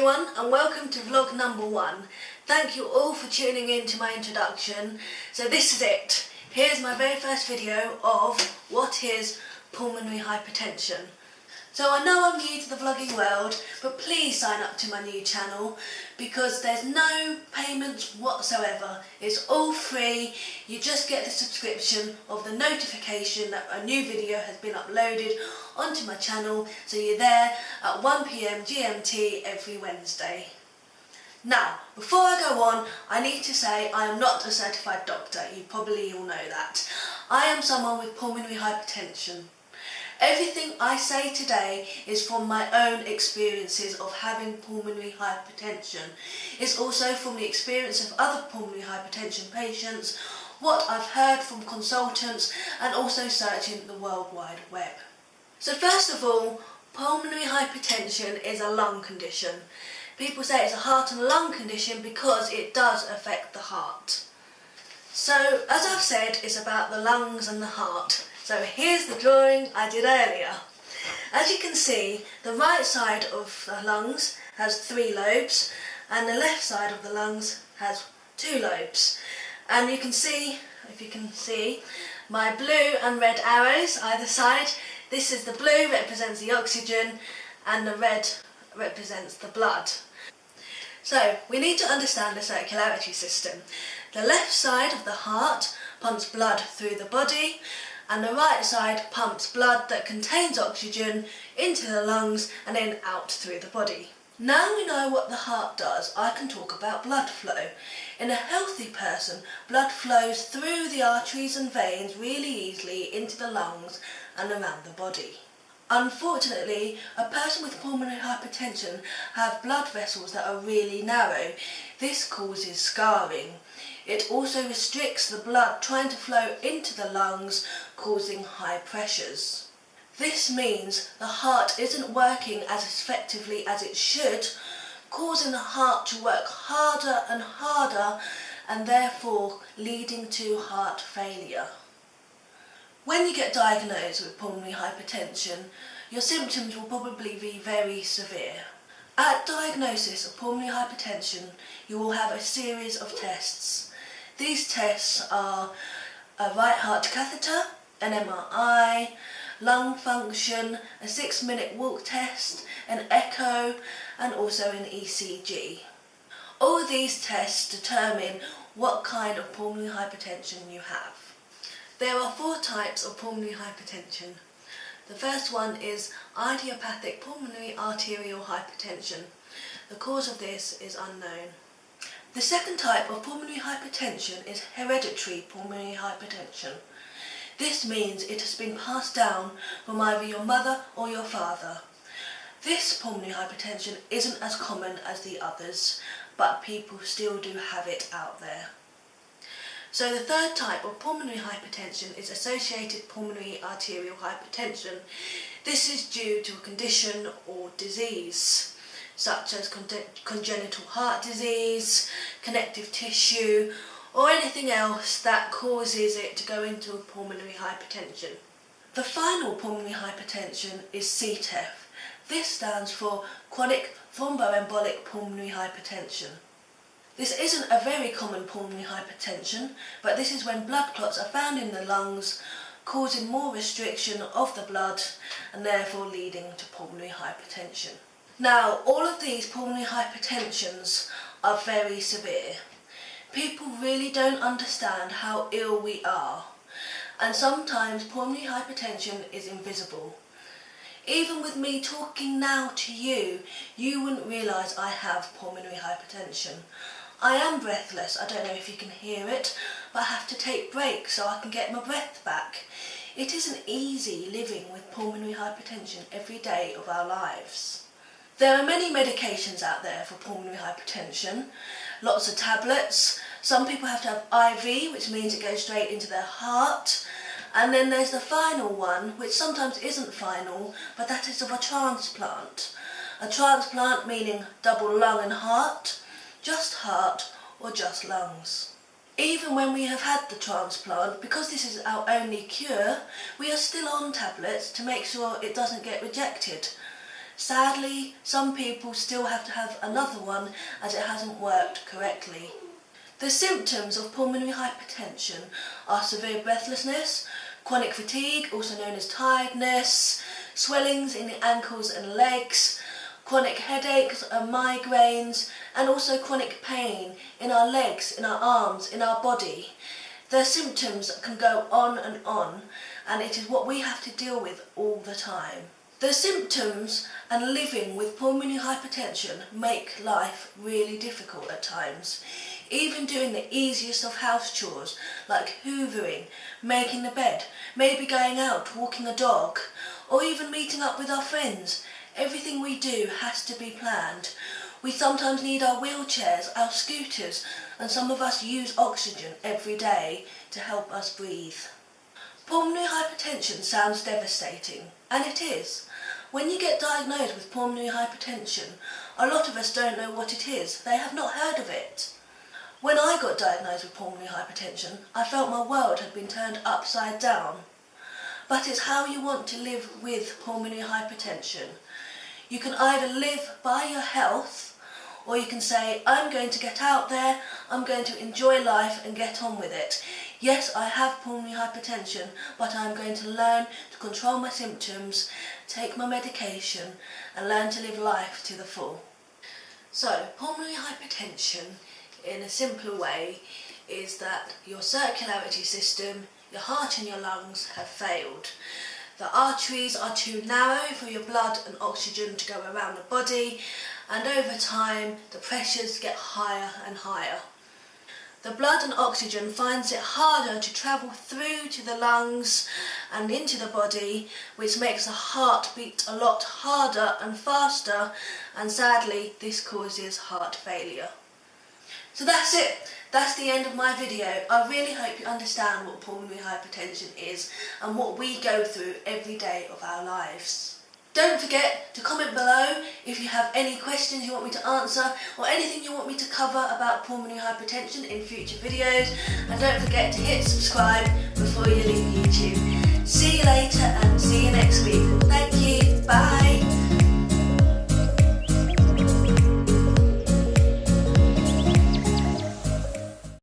everyone and welcome to vlog number 1. Thank you all for tuning in to my introduction. So this is it. Here's my very first video of what is pulmonary hypertension. So I know I'm new to the vlogging world, but please sign up to my new channel because there's no payments whatsoever. It's all free. You just get the subscription of the notification that a new video has been uploaded onto my channel, so you're there at 1 PM GMT every Wednesday. Now, before I go on, I need to say I am not a certified doctor. You probably all know that. I am someone with pulmonary hypertension. Everything I say today is from my own experiences of having pulmonary hypertension. It's also from the experience of other pulmonary hypertension patients, what I've heard from consultants, and also searching the World Wide Web. So first of all, pulmonary hypertension is a lung condition. People say it's a heart and lung condition because it does affect the heart. So as I've said, it's about the lungs and the heart. So here's the drawing I did earlier. As you can see, the right side of the lungs has 3 lobes and the left side of the lungs has 2 lobes. And you can see, if you can see, my blue and red arrows either side. This is the blue, represents the oxygen, and the red represents the blood. So we need to understand the circulatory system. The left side of the heart pumps blood through the body, and the right side pumps blood that contains oxygen into the lungs and then out through the body. Now we know what the heart does, I can talk about blood flow. In a healthy person, blood flows through the arteries and veins really easily into the lungs and around the body. Unfortunately, a person with pulmonary hypertension have blood vessels that are really narrow. This causes scarring. It also restricts the blood trying to flow into the lungs, causing high pressures. This means the heart isn't working as effectively as it should, causing the heart to work harder and harder and therefore leading to heart failure. When you get diagnosed with pulmonary hypertension, your symptoms will probably be very severe. At diagnosis of pulmonary hypertension, you will have a series of tests. These tests are a right heart catheter, an MRI, lung function, a 6-minute walk test, an echo, and also an ECG. All these tests determine what kind of pulmonary hypertension you have. There are 4 types of pulmonary hypertension. The first one is idiopathic pulmonary arterial hypertension. The cause of this is unknown. The second type of pulmonary hypertension is hereditary pulmonary hypertension. This means it has been passed down from either your mother or your father. This pulmonary hypertension isn't as common as the others, but people still do have it out there. So the third type of pulmonary hypertension is associated pulmonary arterial hypertension. This is due to a condition or disease, such as congenital heart disease, connective tissue, or anything else that causes it to go into pulmonary hypertension. The final pulmonary hypertension is CTEPH. This stands for chronic thromboembolic pulmonary hypertension. This isn't a very common pulmonary hypertension, but this is when blood clots are found in the lungs, causing more restriction of the blood and therefore leading to pulmonary hypertension. Now, all of these pulmonary hypertensions are very severe. People really don't understand how ill we are, and sometimes pulmonary hypertension is invisible. Even with me talking now to you, you wouldn't realise I have pulmonary hypertension. I am breathless, I don't know if you can hear it, but I have to take breaks so I can get my breath back. It isn't easy living with pulmonary hypertension every day of our lives. There are many medications out there for pulmonary hypertension, lots of tablets. Some people have to have IV, which means it goes straight into their heart. And then there's the final one, which sometimes isn't final, but that is of a transplant. A transplant meaning double lung and heart, just heart, or just lungs. Even when we have had the transplant, because this is our only cure, we are still on tablets to make sure it doesn't get rejected. Sadly, some people still have to have another one as it hasn't worked correctly. The symptoms of pulmonary hypertension are severe breathlessness, chronic fatigue, also known as tiredness, swellings in the ankles and legs, chronic headaches and migraines, and also chronic pain in our legs, in our arms, in our body. Their symptoms can go on, and it is what we have to deal with all the time. The symptoms and living with pulmonary hypertension make life really difficult at times. Even doing the easiest of house chores, like hoovering, making the bed, maybe going out, walking a dog, or even meeting up with our friends. Everything we do has to be planned. We sometimes need our wheelchairs, our scooters, and some of us use oxygen every day to help us breathe. Pulmonary hypertension sounds devastating, and it is. When you get diagnosed with pulmonary hypertension, a lot of us don't know what it is. They have not heard of it. When I got diagnosed with pulmonary hypertension, I felt my world had been turned upside down. But it's how you want to live with pulmonary hypertension. You can either live by your health, or you can say, I'm going to get out there, I'm going to enjoy life and get on with it. Yes, I have pulmonary hypertension, but I'm going to learn to control my symptoms, take my medication, and learn to live life to the full. So, pulmonary hypertension, in a simpler way, is that your circulatory system, your heart and your lungs have failed. The arteries are too narrow for your blood and oxygen to go around the body, and over time the pressures get higher and higher. The blood and oxygen finds it harder to travel through to the lungs and into the body, which makes the heart beat a lot harder and faster, and sadly this causes heart failure. So that's it. That's the end of my video. I really hope you understand what pulmonary hypertension is and what we go through every day of our lives. Don't forget to comment below if you have any questions you want me to answer or anything you want me to cover about pulmonary hypertension in future videos, and don't forget to hit subscribe before you leave YouTube. See you later and see you next week. Thank you.